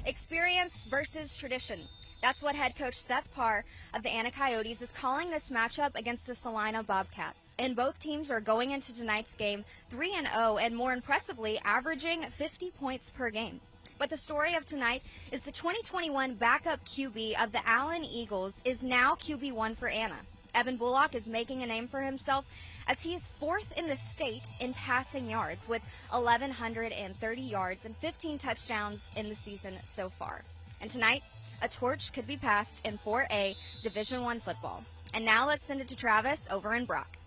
Experience versus tradition. That's what head coach Seth Parr of the Anna Coyotes is calling this matchup against the Celina Bobcats. And both teams are going into tonight's game 3-0 and more impressively averaging 50 points per game. But the story of tonight is the 2021 backup QB of the Allen Eagles is now QB1 for Anna. Evan Bullock is making a name for himself as he is fourth in the state in passing yards with 1,130 yards and 15 touchdowns in the season so far. And tonight, a torch could be passed in 4A Division I football. And now let's send it to Travis over in Brock.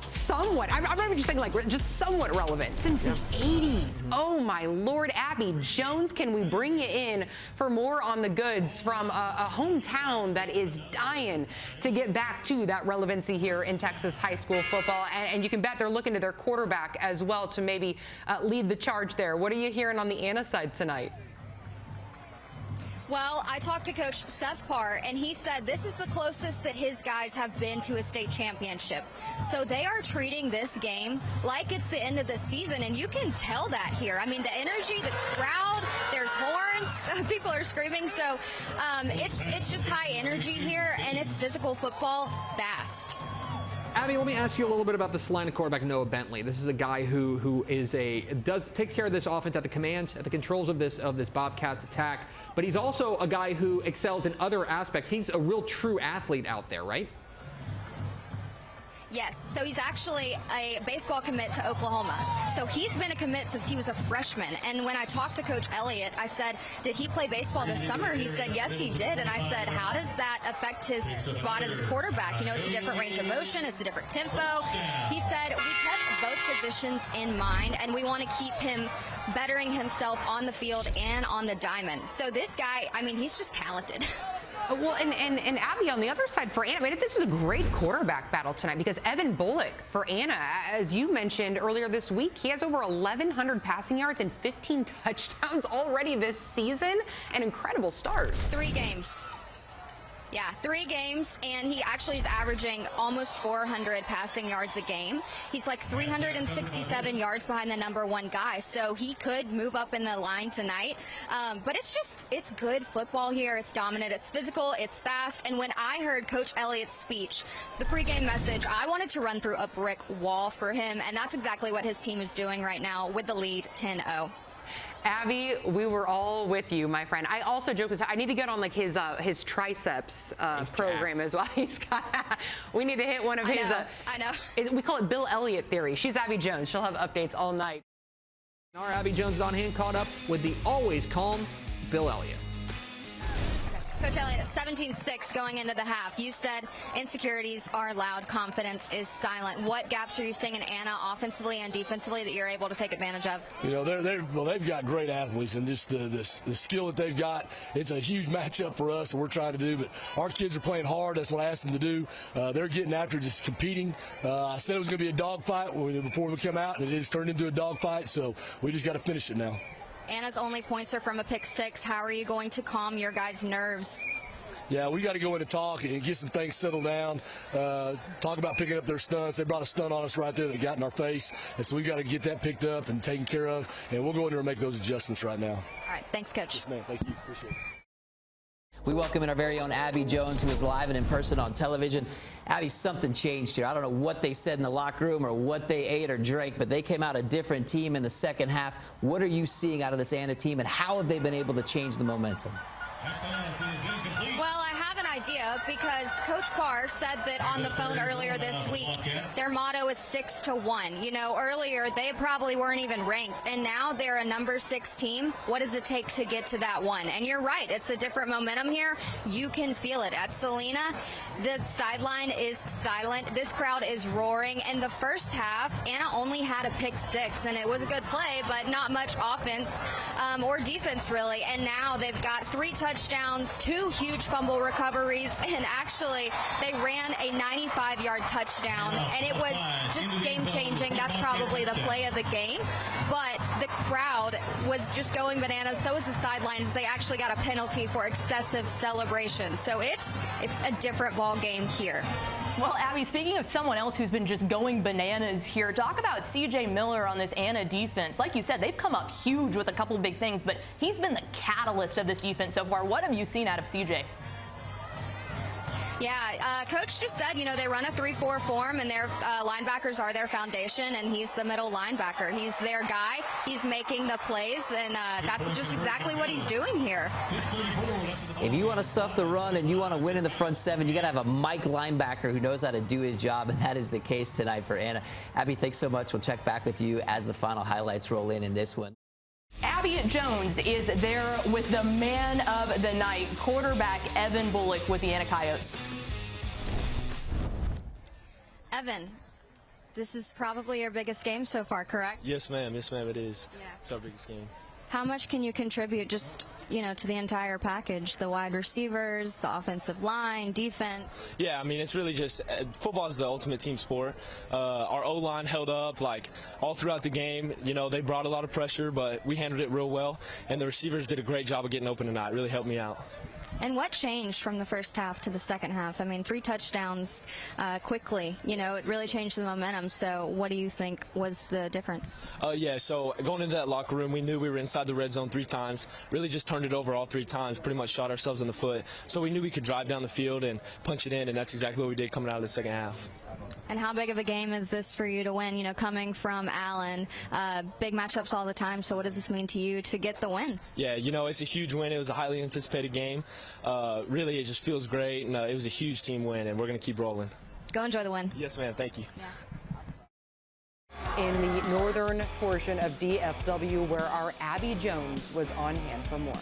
Somewhat. I'm not even just saying like just somewhat relevant since the 80s. Oh my Lord, Abby Jones, can we bring you in for more on the goods from a hometown that is dying to get back to that relevancy here in Texas high school football? And you can bet they're looking to their quarterback as well to maybe lead the charge there. What are you hearing on the Anna side tonight? Well, I talked to Coach Seth Parr, and he said this is the closest that his guys have been to a state championship. So they are treating this game like it's the end of the season, and you can tell that here. I mean, the energy, the crowd, there's horns, people are screaming. So it's just high energy here, and it's physical football fast. Abby, let me ask you a little bit about the Celina quarterback, Noah Bentley. This is a guy who takes care of this offense at the commands, at the controls of this Bobcats attack. But he's also a guy who excels in other aspects. He's a real true athlete out there, right? Yes, so he's actually a baseball commit to Oklahoma. So he's been a commit since he was a freshman. And when I talked to Coach Elliott, I said, did he play baseball this summer? He said, yes, he did. And I said, how does that affect his spot as quarterback? You know, it's a different range of motion. It's a different tempo. He said, we kept both positions in mind, and we want to keep him bettering himself on the field and on the diamond. So this guy, I mean, he's just talented. Well, and Abby, on the other side for Anna, I mean, this is a great quarterback battle tonight because Evan Bullock for Anna, as you mentioned earlier this week, he has over 1,100 passing yards and 15 touchdowns already this season. An incredible start. 3 games. Yeah, 3 games, and he actually is averaging almost 400 passing yards a game. He's like 367 yards behind the #1 guy, so he could move up in the line tonight. But it's good football here. It's dominant, it's physical, it's fast. And when I heard Coach Elliott's speech, the pregame message, I wanted to run through a brick wall for him, and that's exactly what his team is doing right now with the lead 10-0. Abby, we were all with you, my friend. I also joked with I need to get on like his triceps program as well. We need to hit one of his. I know. We call it Bill Elliott theory. She's Abby Jones. She'll have updates all night. Our Abby Jones is on hand, caught up with the always calm Bill Elliott. Coach Elliott, 17-6 going into the half. You said insecurities are loud, confidence is silent. What gaps are you seeing in Anna offensively and defensively that you're able to take advantage of? You know, they've got great athletes, and just the skill that they've got, it's a huge matchup for us, and we're trying to do. But our kids are playing hard. That's what I asked them to do. They're getting after just competing. I said it was going to be a dogfight before we come out, and it has turned into a dogfight, so we just got to finish it now. Anna's only points are from a pick 6. How are you going to calm your guys' nerves? Yeah, we got to go in and talk and get some things settled down. Talk about picking up their stunts. They brought a stunt on us right there that got in our face. And so we got to get that picked up and taken care of. And we'll go in there and make those adjustments right now. All right. Thanks, Coach. Yes, ma'am. Thank you. Appreciate it. We welcome in our very own Abby Jones, who is live and in person on television. Abby, something changed here. I don't know what they said in the locker room or what they ate or drank, but they came out a different team in the second half. What are you seeing out of this Anna team, and how have they been able to change the momentum? Well, I have an idea because Coach Parr said that on the phone earlier this week, their motto is 6-1. You know, earlier they probably weren't even ranked, and now they're a number 6 team. What does it take to get to that 1? And you're right, it's a different momentum here. You can feel it. At Celina, the sideline is silent. This crowd is roaring. In the first half, Anna only had a pick 6, and it was a good play, but not much offense or defense, really. And now they've got 3 touchdowns, 2 huge fumble recoveries, and actually they ran a 95-yard touchdown, and it was just game-changing. That's probably the play of the game, but the crowd was just going bananas. So was the sidelines. They actually got a penalty for excessive celebration. So it's a different ball game here. Well, Abby, speaking of someone else who's been just going bananas here, talk about CJ Miller on this Anna defense. Like you said, they've come up huge with a couple big things, but he's been the catalyst of this defense so far. What have you seen out of CJ? Yeah, Coach just said, they run a 3-4 form, and their linebackers are their foundation, and he's the middle linebacker. He's their guy. He's making the plays, and that's just exactly what he's doing here. If you want to stuff the run and you want to win in the front seven, you got to have a Mike linebacker who knows how to do his job, and that is the case tonight for Anna. Abby, thanks so much. We'll check back with you as the final highlights roll in this one. Abby Jones is there with the man of the night, quarterback Evan Bullock with the Anna Coyotes. Evan, this is probably your biggest game so far, correct? Yes, ma'am. Yes, ma'am, it is. Yeah. It's our biggest game. How much can you contribute just, to the entire package, the wide receivers, the offensive line, defense? Yeah, I mean, it's really just football is the ultimate team sport. Our O-line held up all throughout the game. They brought a lot of pressure, but we handled it real well, and the receivers did a great job of getting open tonight. It really helped me out. And what changed from the first half to the second half? I mean, 3 touchdowns quickly. It really changed the momentum. So what do you think was the difference? Yeah, so going into that locker room, we knew we were inside the red zone 3 times. Really just turned it over all 3 times, pretty much shot ourselves in the foot. So we knew we could drive down the field and punch it in, and that's exactly what we did coming out of the second half. And how big of a game is this for you to win? Coming from Allen, big matchups all the time. So what does this mean to you to get the win? Yeah, it's a huge win. It was a highly anticipated game. Really, it just feels great, and it was a huge team win, and we're going to keep rolling. Go enjoy the win. Yes, ma'am. Thank you. In the northern portion of DFW, where our Abby Jones was on hand for more.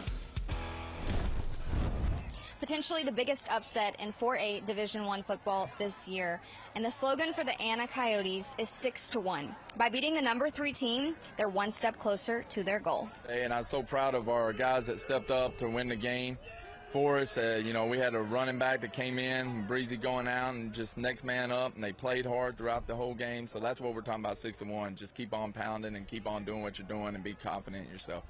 Potentially the biggest upset in 4A Division I football this year. And the slogan for the Anna Coyotes is 6-1. By beating the number 3 team, they're one step closer to their goal. And I'm so proud of our guys that stepped up to win the game for us. We had a running back that came in, Breezy going out, and just next man up, and they played hard throughout the whole game. So that's what we're talking about, 6-1. Just keep on pounding and keep on doing what you're doing and be confident in yourself.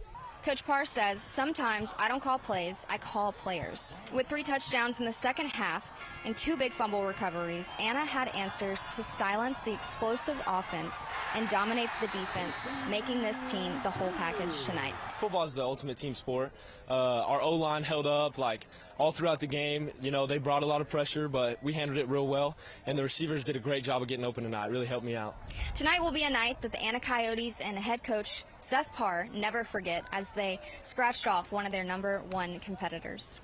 Coach Parr says, sometimes I don't call plays, I call players. With 3 touchdowns in the second half and 2 big fumble recoveries, Anna had answers to silence the explosive offense and dominate the defense, making this team the whole package tonight. Football is the ultimate team sport. Our O-line held up all throughout the game. They brought a lot of pressure, but we handled it real well, and the receivers did a great job of getting open tonight. It really helped me out. Tonight will be a night that the Anna Coyotes and head coach Seth Parr never forget, as they scratched off one of their number 1 competitors.